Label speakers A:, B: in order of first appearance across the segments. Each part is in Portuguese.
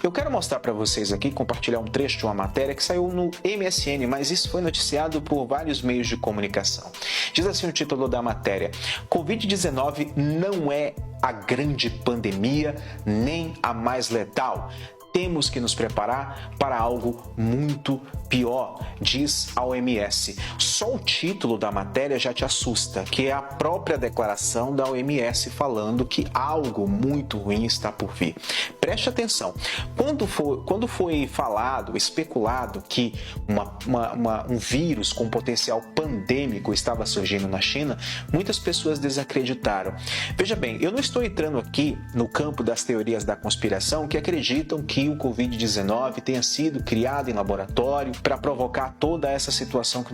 A: Eu quero mostrar para vocês aqui, compartilhar um trecho de uma matéria que saiu no MSN, mas isso foi noticiado por vários meios de comunicação. Diz assim o título da matéria: Covid-19 não é a grande pandemia, nem a mais letal. Temos que nos preparar para algo muito pior, diz a OMS. Só o título da matéria já te assusta, que é a própria declaração da OMS falando que algo muito ruim está por vir. Preste atenção, quando foi falado, especulado que um vírus com potencial pandêmico estava surgindo na China, muitas pessoas desacreditaram. Veja bem, eu não estou entrando aqui no campo das teorias da conspiração que acreditam que o Covid-19 tenha sido criado em laboratório para provocar toda essa situação que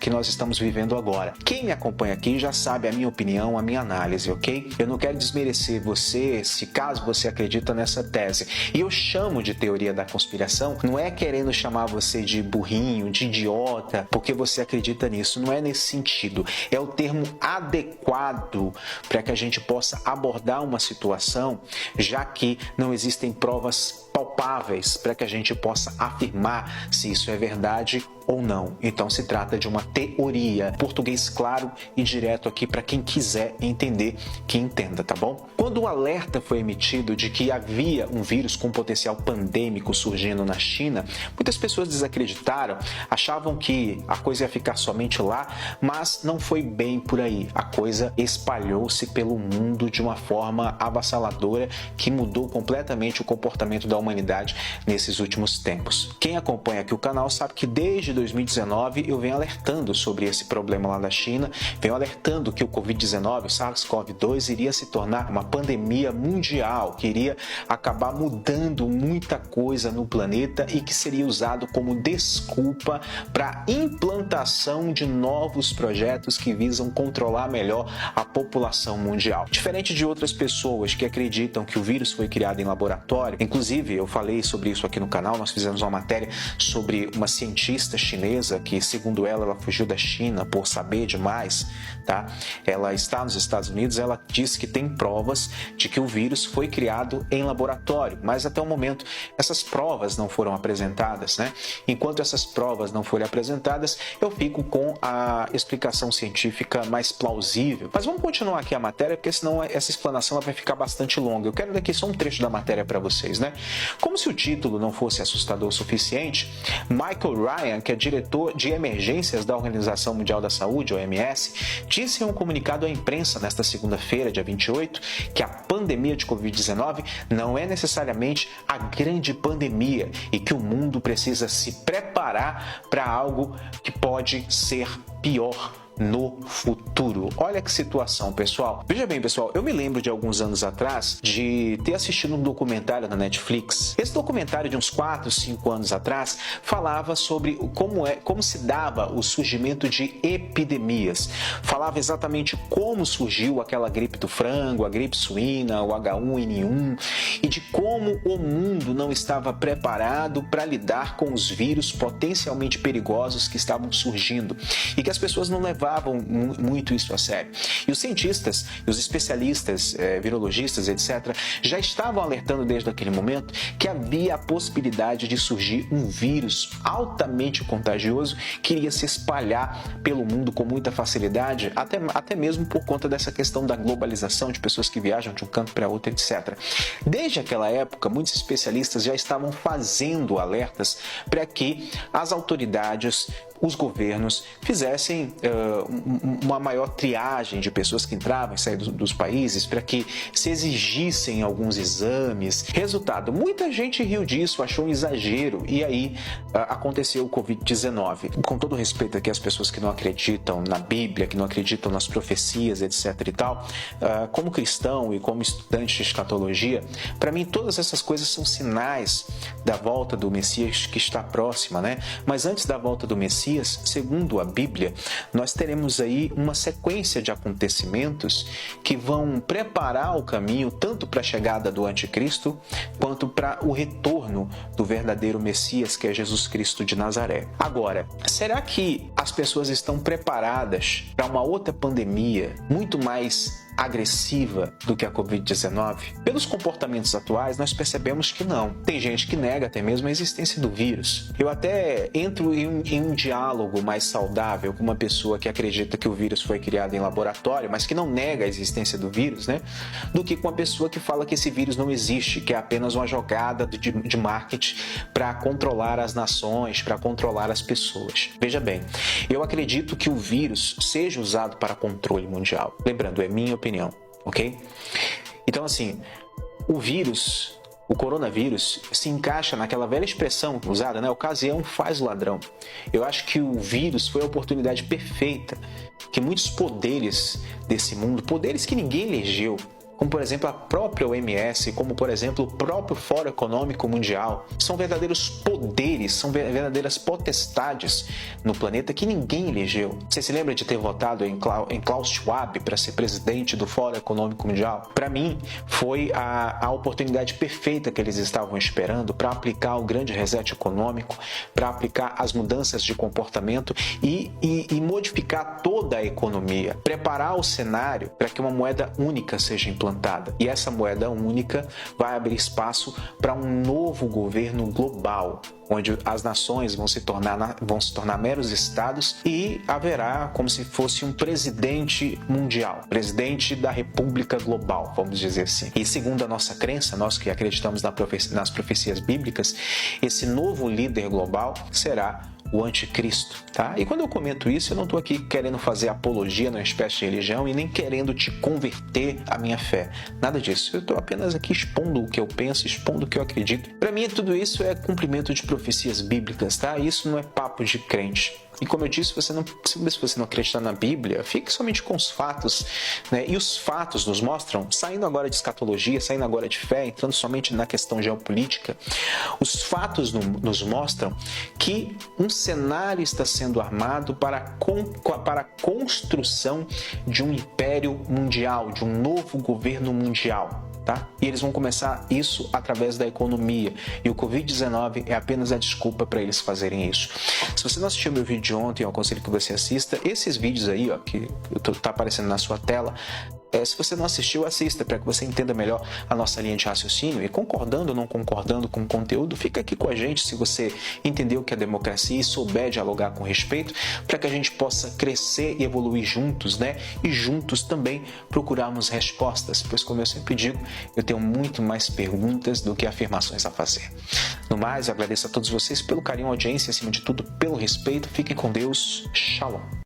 A: nós estamos vivendo agora. Quem me acompanha aqui já sabe a minha opinião, a minha análise, ok? Eu não quero desmerecer você, se caso você acredita nessa tese. E eu chamo de teoria da conspiração, não é querendo chamar você de burrinho, de idiota, porque você acredita nisso, não é nesse sentido. É o termo adequado para que a gente possa abordar uma situação, já que não existem provas palpáveis para que a gente possa afirmar se isso é verdade ou não. Então se trata de uma teoria. Português claro e direto aqui para quem quiser entender, que entenda, tá bom? Quando o alerta foi emitido de que havia um vírus com potencial pandêmico surgindo na China, muitas pessoas desacreditaram, achavam que a coisa ia ficar somente lá, mas não foi bem por aí. A coisa espalhou-se pelo mundo de uma forma avassaladora que mudou completamente o comportamento da humanidade nesses últimos tempos. Quem acompanha aqui o canal sabe que desde 2019 eu venho alertando sobre esse problema lá da China, venho alertando que o Covid-19, o SARS-CoV-2, iria se tornar uma pandemia mundial, que iria acabar mudando muita coisa no planeta e que seria usado como desculpa para a implantação de novos projetos que visam controlar melhor a população mundial. Diferente de outras pessoas que acreditam que o vírus foi criado em laboratório, inclusive eu falei sobre isso aqui no canal, nós fizemos uma matéria sobre uma cientista chinesa que, segundo ela fugiu da China por saber demais, tá? Ela está nos Estados Unidos, ela disse que tem provas de que o vírus foi criado em laboratório, mas até o momento essas provas não foram apresentadas, né? Enquanto essas provas não forem apresentadas, eu fico com a explicação científica mais plausível. Mas vamos continuar aqui a matéria, porque senão essa explanação vai ficar bastante longa. Eu quero dar aqui só um trecho da matéria para vocês, né? Como se o título não fosse assustador o suficiente, Michael Ryan, que é diretor de emergências da Organização Mundial da Saúde, OMS, disse em um comunicado à imprensa nesta segunda-feira, dia 28, que a pandemia de Covid-19 não é necessariamente a grande pandemia e que o mundo precisa se preparar para algo que pode ser pior no futuro. Olha que situação, pessoal. Veja bem, pessoal, eu me lembro de alguns anos atrás de ter assistido um documentário na Netflix. Esse documentário de uns 4, 5 anos atrás falava sobre como se dava o surgimento de epidemias. Falava exatamente como surgiu aquela gripe do frango, a gripe suína, o H1N1 e de como o mundo não estava preparado para lidar com os vírus potencialmente perigosos que estavam surgindo e que as pessoas não levavam muito isso a sério. E os cientistas, os especialistas, virologistas, etc., já estavam alertando desde aquele momento que havia a possibilidade de surgir um vírus altamente contagioso que iria se espalhar pelo mundo com muita facilidade, até mesmo por conta dessa questão da globalização, de pessoas que viajam de um canto para outro, etc. Desde aquela época, muitos especialistas já estavam fazendo alertas para que as autoridades, os governos fizessem uma maior triagem de pessoas que entravam e saíam dos países, para que se exigissem alguns exames. Resultado, muita gente riu disso, achou um exagero, e aí aconteceu o Covid-19. Com todo respeito aqui às pessoas que não acreditam na Bíblia, que não acreditam nas profecias, etc e tal, como cristão e como estudante de escatologia, para mim todas essas coisas são sinais da volta do Messias que está próxima, né? Mas antes da volta do Messias, segundo a Bíblia, nós teremos aí uma sequência de acontecimentos que vão preparar o caminho tanto para a chegada do anticristo quanto para o retorno do verdadeiro Messias, que é Jesus Cristo de Nazaré. Agora, será que as pessoas estão preparadas para uma outra pandemia muito mais agressiva do que a Covid-19? Pelos comportamentos atuais, nós percebemos que não. Tem gente que nega até mesmo a existência do vírus. Eu até entro em um diálogo mais saudável com uma pessoa que acredita que o vírus foi criado em laboratório, mas que não nega a existência do vírus, né? Do que com uma pessoa que fala que esse vírus não existe, que é apenas uma jogada de marketing para controlar as nações, para controlar as pessoas. Veja bem, eu acredito que o vírus seja usado para controle mundial. Lembrando, é minha opinião, ok? Então, assim, o coronavírus se encaixa naquela velha expressão usada, né? Ocasião faz o ladrão. Eu acho que o vírus foi a oportunidade perfeita que muitos poderes desse mundo, poderes que ninguém elegeu, como por exemplo a própria OMS, como por exemplo o próprio Fórum Econômico Mundial, são verdadeiros poderes, são verdadeiras potestades no planeta que ninguém elegeu. Você se lembra de ter votado em Klaus Schwab para ser presidente do Fórum Econômico Mundial? Para mim, foi a oportunidade perfeita que eles estavam esperando para aplicar o grande reset econômico, para aplicar as mudanças de comportamento e modificar toda a economia, preparar o cenário para que uma moeda única seja implantada. E essa moeda única vai abrir espaço para um novo governo global, onde as nações vão se tornar meros estados e haverá como se fosse um presidente mundial, presidente da República Global, vamos dizer assim. E segundo a nossa crença, nós que acreditamos nas profecias bíblicas, esse novo líder global será o anticristo, tá? E quando eu comento isso, eu não estou aqui querendo fazer apologia numa espécie de religião e nem querendo te converter à minha fé. Nada disso. Eu estou apenas aqui expondo o que eu penso, expondo o que eu acredito. Para mim, tudo isso é cumprimento de profecias bíblicas, tá? Isso não é papo de crente. E como eu disse, se você não acreditar na Bíblia, fique somente com os fatos, né? E os fatos nos mostram, saindo agora de escatologia, saindo agora de fé, entrando somente na questão geopolítica, os fatos nos mostram que um cenário está sendo armado para a construção de um império mundial, de um novo governo mundial. Tá? E eles vão começar isso através da economia. E o Covid-19 é apenas a desculpa para eles fazerem isso. Se você não assistiu meu vídeo de ontem, eu aconselho que você assista. Esses vídeos aí, ó, que tá aparecendo na sua tela, se você não assistiu, assista para que você entenda melhor a nossa linha de raciocínio. E concordando ou não concordando com o conteúdo, fica aqui com a gente se você entendeu o que é democracia e souber dialogar com respeito, para que a gente possa crescer e evoluir juntos, né? E juntos também procurarmos respostas, pois como eu sempre digo, eu tenho muito mais perguntas do que afirmações a fazer. No mais, eu agradeço a todos vocês pelo carinho, audiência, acima de tudo, pelo respeito. Fiquem com Deus. Shalom.